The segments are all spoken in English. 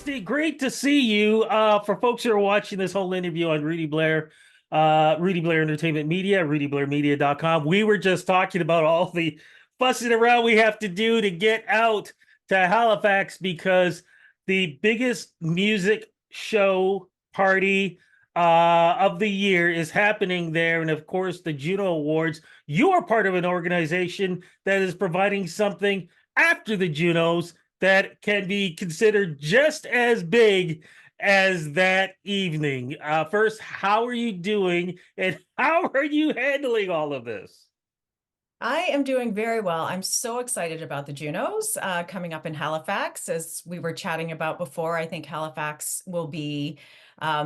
Kristy, great to see you. For folks who are watching this whole interview on Rudy Blair Entertainment Media, RudyBlairMedia.com, we were just talking about all the fussing around we have to do to get out to Halifax because the biggest music show party of the year is happening there. And of course, the JUNO Awards. You are part of an organization that is providing something after the JUNOs that can be considered just as big as that evening. First, how are you doing and how are you handling all of this? I am doing very well. I'm so excited about the Junos coming up in Halifax. As we were chatting about before, I think Halifax will be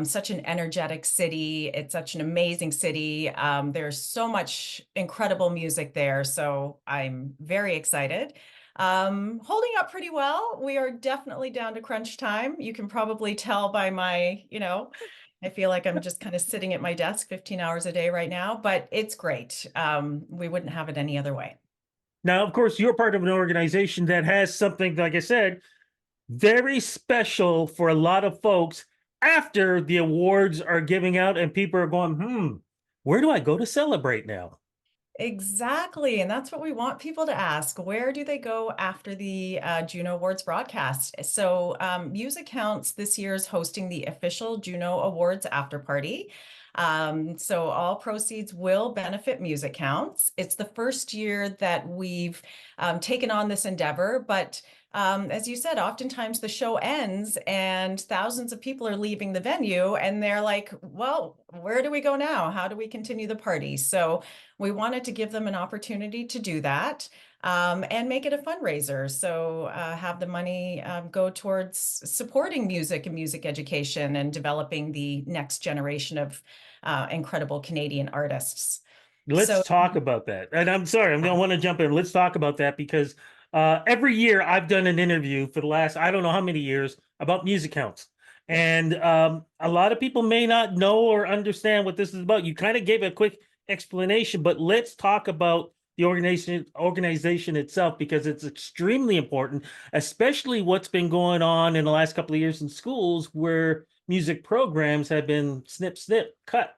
such an energetic city. It's such an amazing city. There's so much incredible music there. So I'm very excited. Holding up pretty well. We are definitely down to crunch time. You can probably tell by my, I feel like I'm just kind of sitting at my desk 15 hours a day right now, but it's great. We wouldn't have it any other way. Now, of course, you're part of an organization that has something, like I said, very special for a lot of folks after the awards are giving out and people are going, where do I go to celebrate now? Exactly. And that's what we want people to ask. Where do they go after the Juno Awards broadcast? So, MusiCounts this year is hosting the official Juno Awards after party. So, all proceeds will benefit MusiCounts. It's the first year that we've taken on this endeavor, but as you said, oftentimes the show ends and thousands of people are leaving the venue and they're like, well, where do we go now? How do we continue the party? So we wanted to give them an opportunity to do that and make it a fundraiser. So have the money go towards supporting music and music education and developing the next generation of incredible Canadian artists. Let's So, talk about that. And I'm sorry, I yeah. don't want to jump in. Let's talk about that because every year I've done an interview for the last, I don't know how many years about music counts. And a lot of people may not know or understand what this is about. You kind of gave a quick explanation, but let's talk about the organization itself because it's extremely important, especially what's been going on in the last couple of years in schools where music programs have been snip, cut.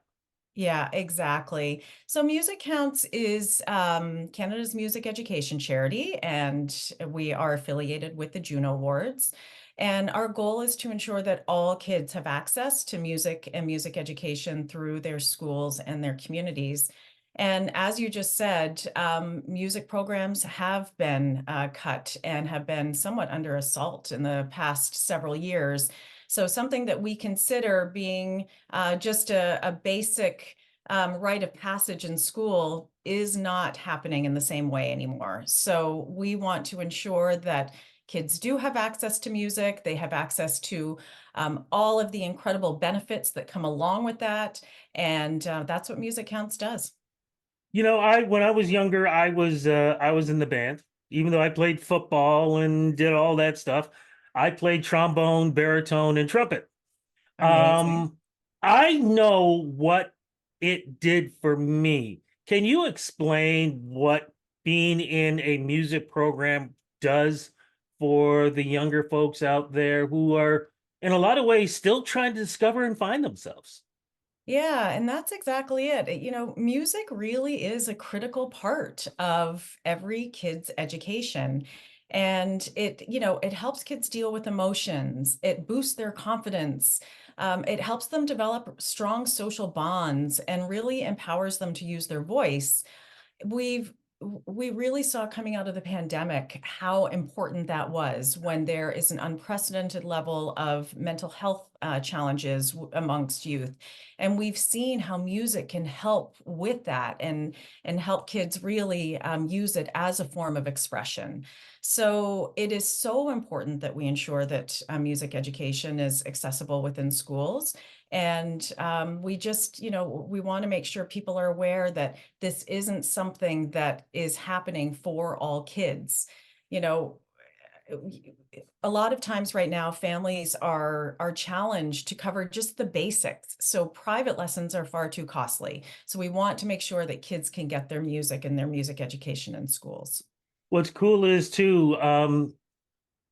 Yeah, exactly. So MusiCounts is Canada's music education charity, and we are affiliated with the Juno Awards. And our goal is to ensure that all kids have access to music and music education through their schools and their communities. And as you just said, music programs have been cut and have been somewhat under assault in the past several years. So something that we consider being just a basic rite of passage in school is not happening in the same way anymore. So we want to ensure that kids do have access to music. They have access to all of the incredible benefits that come along with that. And that's what Music Counts does. You know, I when I was younger, I was in the band. Even though I played football and did all that stuff, I played trombone, baritone, and trumpet. Amazing. Um, I know what it did for me. Can you explain what being in a music program does for the younger folks out there who are, in a lot of ways, still trying to discover and find themselves? Yeah, and that's exactly it. Music really is a critical part of every kid's education. And it helps kids deal with emotions. It boosts their confidence. It helps them develop strong social bonds and really empowers them to use their voice. We've we really saw coming out of the pandemic how important that was when there is an unprecedented level of mental health challenges amongst youth. And we've seen how music can help with that and help kids really use it as a form of expression. So it is so important that we ensure that music education is accessible within schools. And we want to make sure people are aware that this isn't something that is happening for all kids. You know, a lot of times right now, families are challenged to cover just the basics. So private lessons are far too costly. So we want to make sure that kids can get their music and their music education in schools. What's cool is too,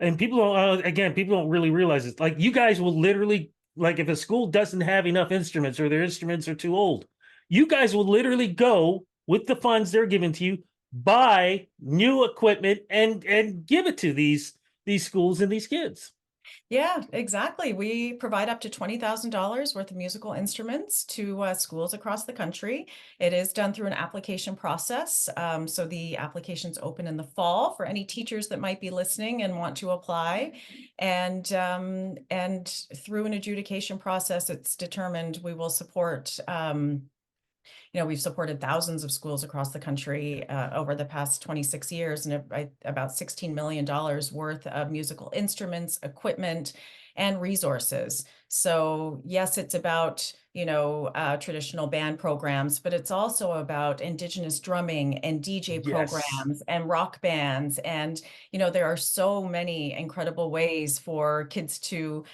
And people don't, again, people don't really realize it. Like, you guys will literally, like, if a school doesn't have enough instruments or their instruments are too old, you guys will literally go with the funds they're given to you, buy new equipment and give it to these schools and these kids. Yeah, exactly. We provide up to $20,000 worth of musical instruments to schools across the country. It is done through an application process. So the application's open in the fall for any teachers that might be listening and want to apply. And through an adjudication process, it's determined we will support we've supported thousands of schools across the country over the past 26 years, and about $16 million worth of musical instruments, equipment, and resources. So yes, it's about, traditional band programs, but it's also about Indigenous drumming and DJ Yes. programs and rock bands. And, there are so many incredible ways for kids to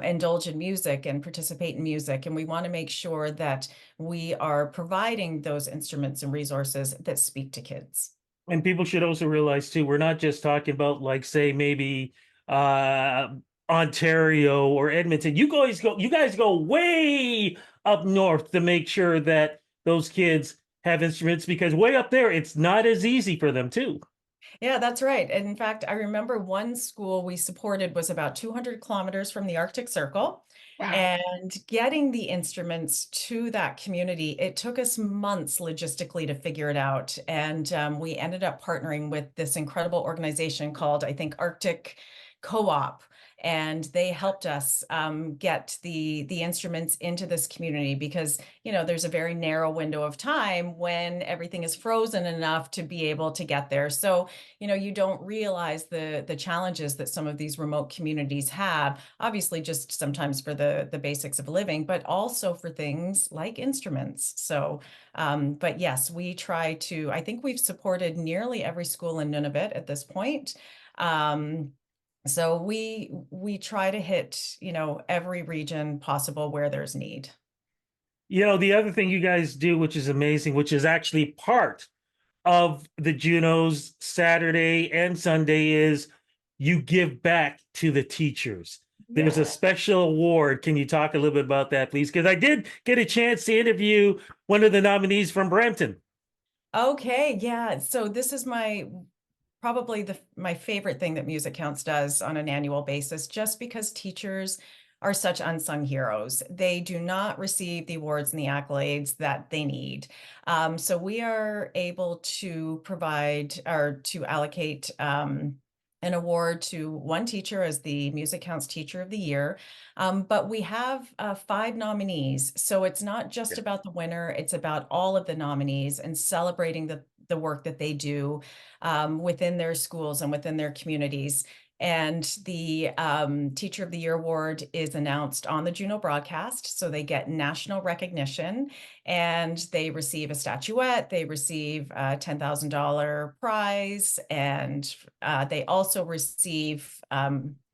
indulge in music and participate in music. And we want to make sure that we are providing those instruments and resources that speak to kids. And people should also realize too, we're not just talking about, like, say, maybe uh Ontario or Edmonton. You guys go way up north to make sure that those kids have instruments, because way up there it's not as easy for them too. Yeah, that's right. And in fact, I remember one school we supported was about 200 kilometers from the Arctic Circle. Wow. And getting the instruments to that community, it took us months logistically to figure it out. And we ended up partnering with this incredible organization called, I think, Arctic Co-op. And they helped us get the instruments into this community because, there's a very narrow window of time when everything is frozen enough to be able to get there. So, you don't realize the challenges that some of these remote communities have, obviously just sometimes for the basics of living, but also for things like instruments. So, but yes, we try to, I think we've supported nearly every school in Nunavut at this point. So we try to hit, every region possible where there's need. The other thing you guys do, which is amazing, which is actually part of the Junos Saturday and Sunday, is you give back to the teachers. There's a Yeah. special award. Can you talk a little bit about that, please? Because I did get a chance to interview one of the nominees from Brampton. Okay, yeah. So this is my probably my favorite thing that MusiCounts does on an annual basis, just because teachers are such unsung heroes. They do not receive the awards and the accolades that they need. So we are able to provide or to allocate an award to one teacher as the MusiCounts Teacher of the Year. But we have 5 nominees. So it's not just about the winner, it's about all of the nominees and celebrating the work that they do within their schools and within their communities. And the Teacher of the Year award is announced on the JUNO broadcast. So they get national recognition and they receive a statuette, they receive a $10,000 prize, and they also receive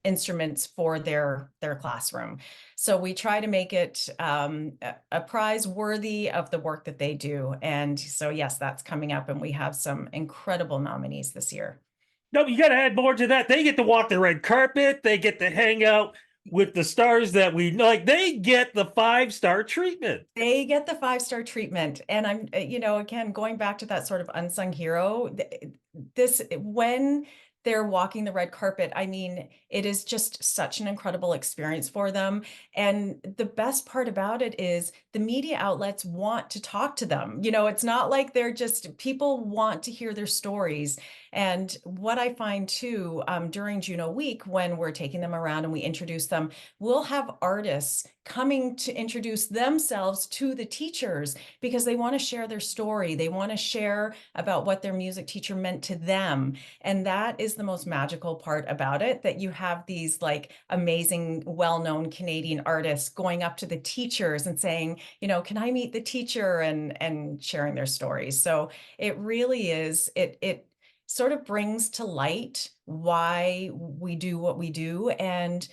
instruments for their classroom. So we try to make it a prize worthy of the work that they do. And so, yes, that's coming up, and we have some incredible nominees this year. No, you got to add more to that. They get to walk the red carpet. They get to hang out with the stars that we like. They get the 5-star treatment. They get the 5-star treatment. And I'm, again, going back to that sort of unsung hero, this, when they're walking the red carpet, I mean, it is just such an incredible experience for them. And the best part about it is the media outlets want to talk to them. It's not like they're just, people want to hear their stories. And what I find too, during Juno Week, when we're taking them around and we introduce them, we'll have artists coming to introduce themselves to the teachers because they want to share their story. They want to share about what their music teacher meant to them. And that is the most magical part about it, that you have these like amazing, well-known Canadian artists going up to the teachers and saying, can I meet the teacher, and sharing their stories. So it really is, it sort of brings to light why we do what we do. And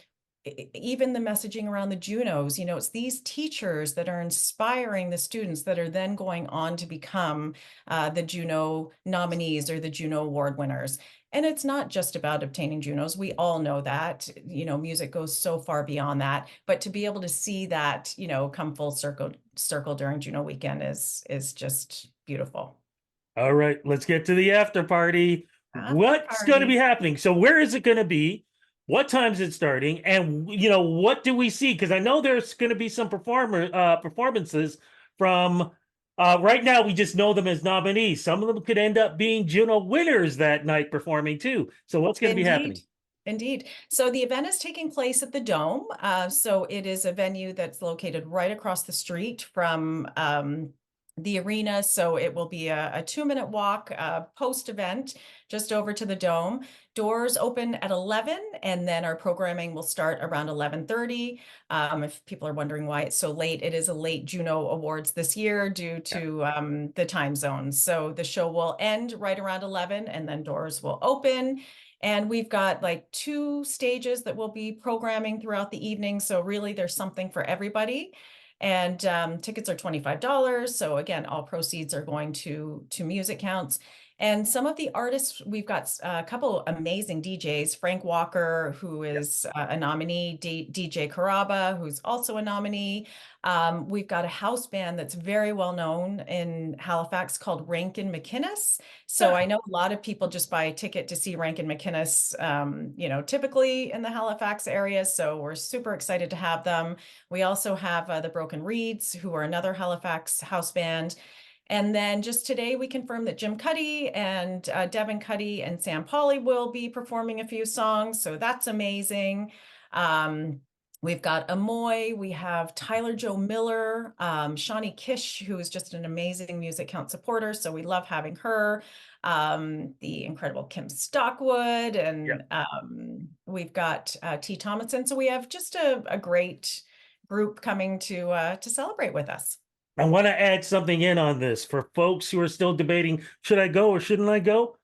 even the messaging around the Junos, it's these teachers that are inspiring the students that are then going on to become the Juno nominees or the Juno Award winners. And it's not just about obtaining Junos. We all know that, music goes so far beyond that. But to be able to see that, come full circle during Juno weekend is just beautiful. All right, let's get to the after party. After What's going to be party. happening? So where is it going to be? What time is it starting? And what do we see? Because I know there's going to be some performances from right now we just know them as nominees. Some of them could end up being Juno winners that night performing too. So what's going to be Indeed. happening? Indeed. So the event is taking place at the Dome. So it is a venue that's located right across the street from the arena. So it will be a 2-minute walk post-event just over to the Dome. Doors open at 11, and then our programming will start around 11:30. If people are wondering why it's so late, it is a late Juno Awards this year due to the time zones. So the show will end right around 11, and then doors will open. And we've got like 2 stages that we'll be programming throughout the evening. So really there's something for everybody. And tickets are $25. So again, all proceeds are going to MusiCounts. And some of the artists, we've got a couple amazing DJs, Frank Walker, who is a nominee, DJ Caraba, who's also a nominee. We've got a house band that's very well known in Halifax called Rankin McInnes. So I know a lot of people just buy a ticket to see Rankin McInnes, typically in the Halifax area. So we're super excited to have them. We also have the Broken Reeds, who are another Halifax house band. And then just today, we confirmed that Jim Cuddy and Devin Cuddy and Sam Polly will be performing a few songs. So that's amazing. We've got Amoy, we have Tyler Joe Miller, Shawnee Kish, who is just an amazing MusiCount supporter. So we love having her. The incredible Kim Stockwood, and we've got T. Thomason. So we have just a great group coming to celebrate with us. I want to add something in on this for folks who are still debating, should I go or shouldn't I go?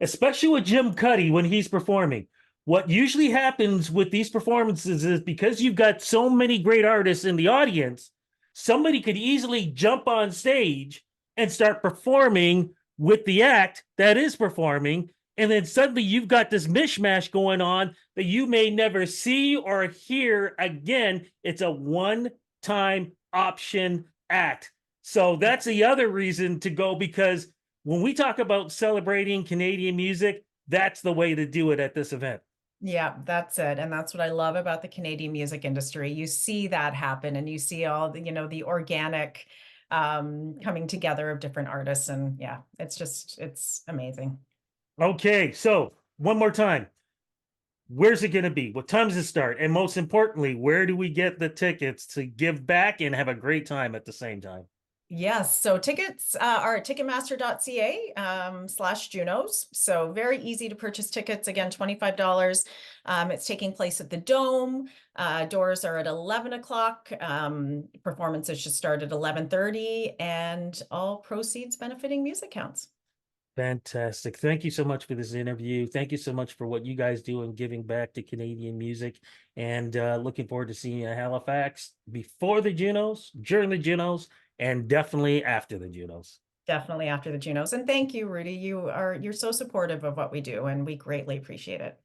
Especially with Jim Cuddy when he's performing. What usually happens with these performances is because you've got so many great artists in the audience, somebody could easily jump on stage and start performing with the act that is performing. And then suddenly you've got this mishmash going on that you may never see or hear again. It's a one-time option act. So that's the other reason to go, because when we talk about celebrating Canadian music, that's the way to do it at this event. Yeah, that's it. And that's what I love about the Canadian music industry. You see that happen, and you see all the organic coming together of different artists. And yeah, it's amazing. Okay, so one more time. Where's it going to be? What time does it start? And most importantly, where do we get the tickets to give back and have a great time at the same time? Yes, so tickets are at ticketmaster.ca /Junos. So very easy to purchase tickets. Again, $25. It's taking place at the Dome. Doors are at 11 o'clock. Performances should start at 11:30, and all proceeds benefiting MusiCounts. Fantastic. Thank you so much for this interview. Thank you so much for what you guys do and giving back to Canadian music. And looking forward to seeing you in Halifax before the Junos, during the Junos, and definitely after the Junos. Definitely after the Junos. And thank you, Rudy. You're so supportive of what we do, and we greatly appreciate it.